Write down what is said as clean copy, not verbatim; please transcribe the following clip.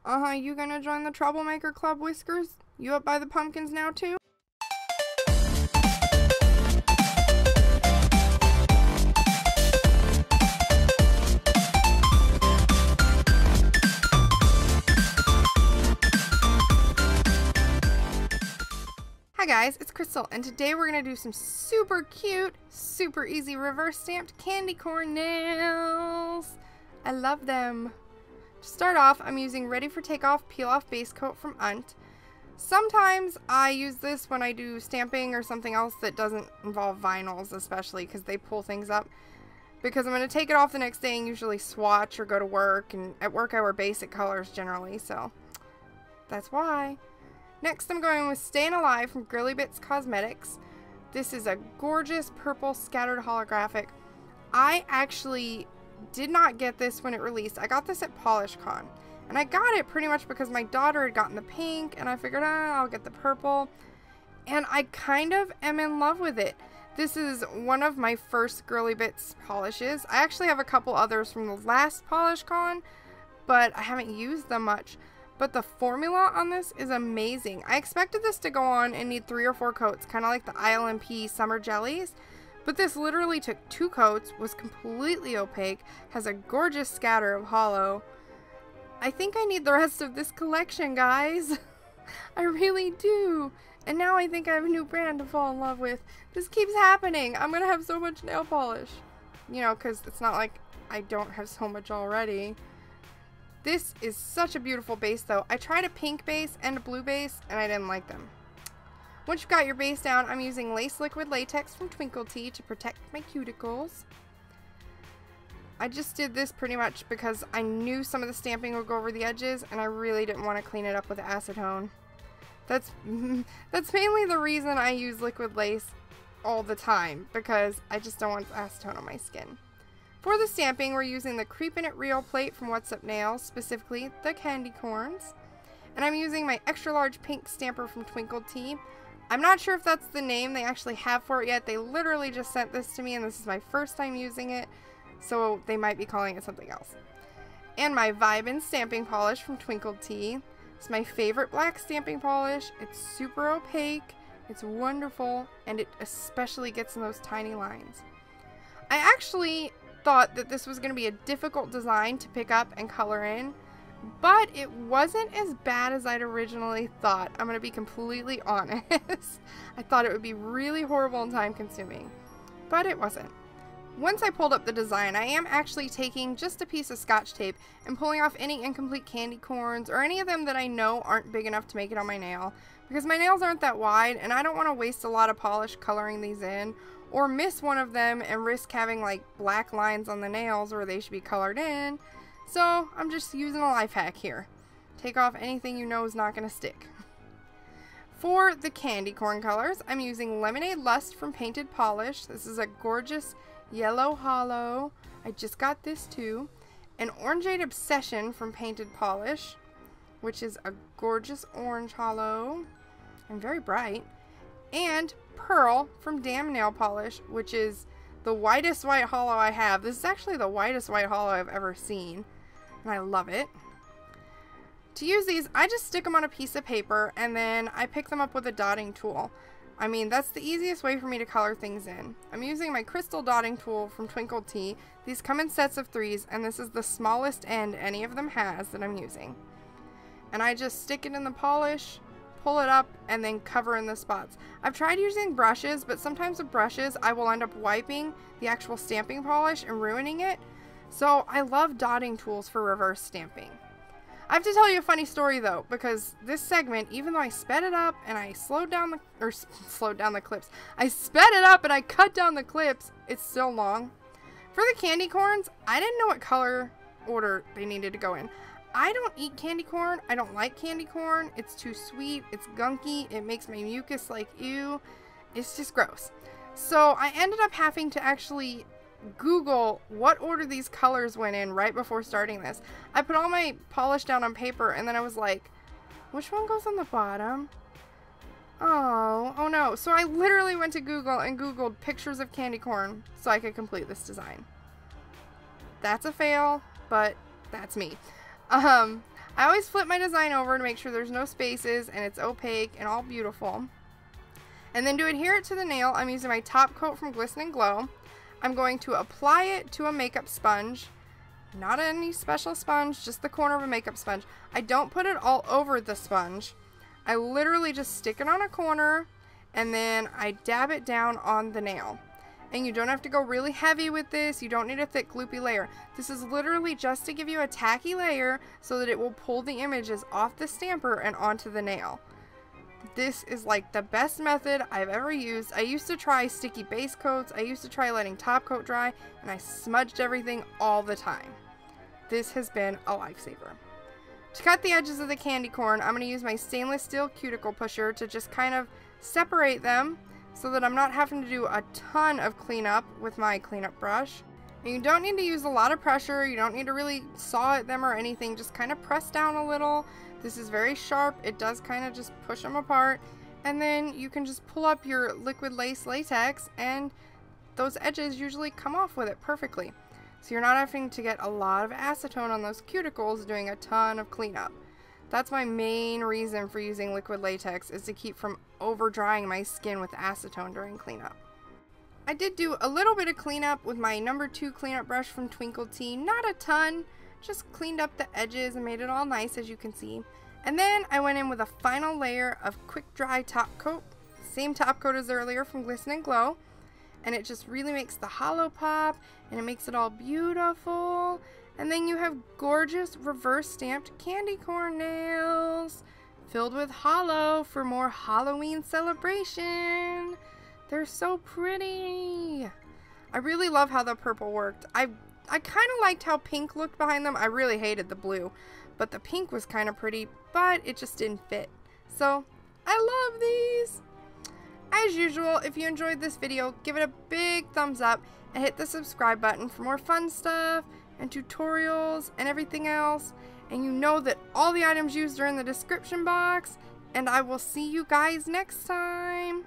You gonna join the Troublemaker Club, Whiskers? You up by the pumpkins now, too? Hi guys, it's Crystal, and today we're going to do some super cute, super easy reverse stamped candy corn nails. I love them. To start off, I'm using Ready for Takeoff Peel Off Base Coat from UNT. Sometimes I use this when I do stamping or something else that doesn't involve vinyls, especially because they pull things up. Because I'm going to take it off the next day and usually swatch or go to work, and at work I wear basic colors generally, so that's why. Next, I'm going with Stayin Alive from Girly Bits Cosmetics. This is a gorgeous purple scattered holographic. I actually did not get this when it released. I got this at PolishCon. And I got it pretty much because my daughter had gotten the pink, and I figured, I'll get the purple. And I kind of am in love with it. This is one of my first Girly Bits polishes. I actually have a couple others from the last PolishCon, but I haven't used them much. But the formula on this is amazing. I expected this to go on and need 3 or 4 coats, kind of like the ILMP Summer Jellies. But this literally took 2 coats, was completely opaque, has a gorgeous scatter of holo. I think I need the rest of this collection, guys. I really do. And now I think I have a new brand to fall in love with. This keeps happening. I'm going to have so much nail polish. You know, because it's not like I don't have so much already. This is such a beautiful base though. I tried a pink base and a blue base and I didn't like them. Once you've got your base down, I'm using Lace Liquid Latex from Twinkled to protect my cuticles. I just did this pretty much because I knew some of the stamping would go over the edges and I really didn't want to clean it up with acetone. That's mainly the reason I use liquid lace all the time, because I just don't want acetone on my skin. For the stamping, we're using the Creepin Real plate from What's Up Nails, specifically the candy corns. And I'm using my extra large pink stamper from Twinkled. I'm not sure if that's the name they actually have for it yet. They literally just sent this to me and this is my first time using it, so they might be calling it something else. And my Vibin stamping polish from Twinkled. It's my favorite black stamping polish. It's super opaque, it's wonderful, and it especially gets in those tiny lines. I actually thought that this was going to be a difficult design to pick up and color in, but it wasn't as bad as I'd originally thought. I'm going to be completely honest. I thought it would be really horrible and time consuming, but it wasn't. Once I pulled up the design, I am actually taking just a piece of Scotch tape and pulling off any incomplete candy corns or any of them that I know aren't big enough to make it on my nail, because my nails aren't that wide and I don't want to waste a lot of polish coloring these in, or miss one of them and risk having like black lines on the nails where they should be colored in. So I'm just using a life hack here. Take off anything you know is not going to stick. For the candy corn colors, I'm using Lemonade Lust from Painted Polish. This is a gorgeous yellow holo. I just got this too. An Orangeade Obsession from Painted Polish, which is a gorgeous orange holo and very bright. And Pearl from Damn Nail Polish, which is the whitest white holo I have. This is actually the whitest white holo I've ever seen, and I love it. To use these, I just stick them on a piece of paper and then I pick them up with a dotting tool. I mean, that's the easiest way for me to color things in. I'm using my crystal dotting tool from Twinkled. These come in sets of 3s, and this is the smallest end any of them has that I'm using. And I just stick it in the polish, pull it up, and then cover in the spots. I've tried using brushes, but sometimes with brushes I will end up wiping the actual stamping polish and ruining it. So I love dotting tools for reverse stamping. I have to tell you a funny story though, because this segment, even though I sped it up and I slowed down the clips, I sped it up and I cut down the clips, it's still long. For the candy corns, I didn't know what color order they needed to go in. I don't eat candy corn. I don't like candy corn. It's too sweet. It's gunky. It makes my mucus like ew. It's just gross. So I ended up having to actually Google what order these colors went in right before starting this. I put all my polish down on paper and then I was like, which one goes on the bottom? Oh no. So I literally went to Google and Googled pictures of candy corn so I could complete this design. That's a fail, but that's me. I always flip my design over to make sure there's no spaces and it's opaque and all beautiful. And then to adhere it to the nail, I'm using my top coat from Glisten and Glow. I'm going to apply it to a makeup sponge. Not any special sponge, just the corner of a makeup sponge. I don't put it all over the sponge. I literally just stick it on a corner and then I dab it down on the nail. And you don't have to go really heavy with this. You don't need a thick gloopy layer. This is literally just to give you a tacky layer so that it will pull the images off the stamper and onto the nail. This is like the best method I've ever used. I used to try sticky base coats. I used to try letting top coat dry, and I smudged everything all the time. This has been a lifesaver. To cut the edges of the candy corn, I'm going to use my stainless steel cuticle pusher to just kind of separate them so that I'm not having to do a ton of cleanup with my cleanup brush. And you don't need to use a lot of pressure. You don't need to really saw at them or anything. Just kind of press down a little. This is very sharp. It does kind of just push them apart. And then you can just pull up your liquid latex and those edges usually come off with it perfectly. So you're not having to get a lot of acetone on those cuticles doing a ton of cleanup. That's my main reason for using liquid latex, is to keep from over drying my skin with acetone during cleanup. I did do a little bit of cleanup with my number 2 cleanup brush from Twinkled, not a ton, just cleaned up the edges and made it all nice, as you can see. And then I went in with a final layer of quick dry top coat, same top coat as earlier from Glisten and Glow, and it just really makes the hollow pop and it makes it all beautiful. And then you have gorgeous reverse stamped candy corn nails filled with hollow for more Halloween celebration. They're so pretty. I really love how the purple worked. I kind of liked how pink looked behind them. I really hated the blue, but the pink was kind of pretty, but it just didn't fit. So I love these. As usual, if you enjoyed this video, give it a big thumbs up and hit the subscribe button for more fun stuff and tutorials and everything else. And you know that all the items used are in the description box, and I will see you guys next time.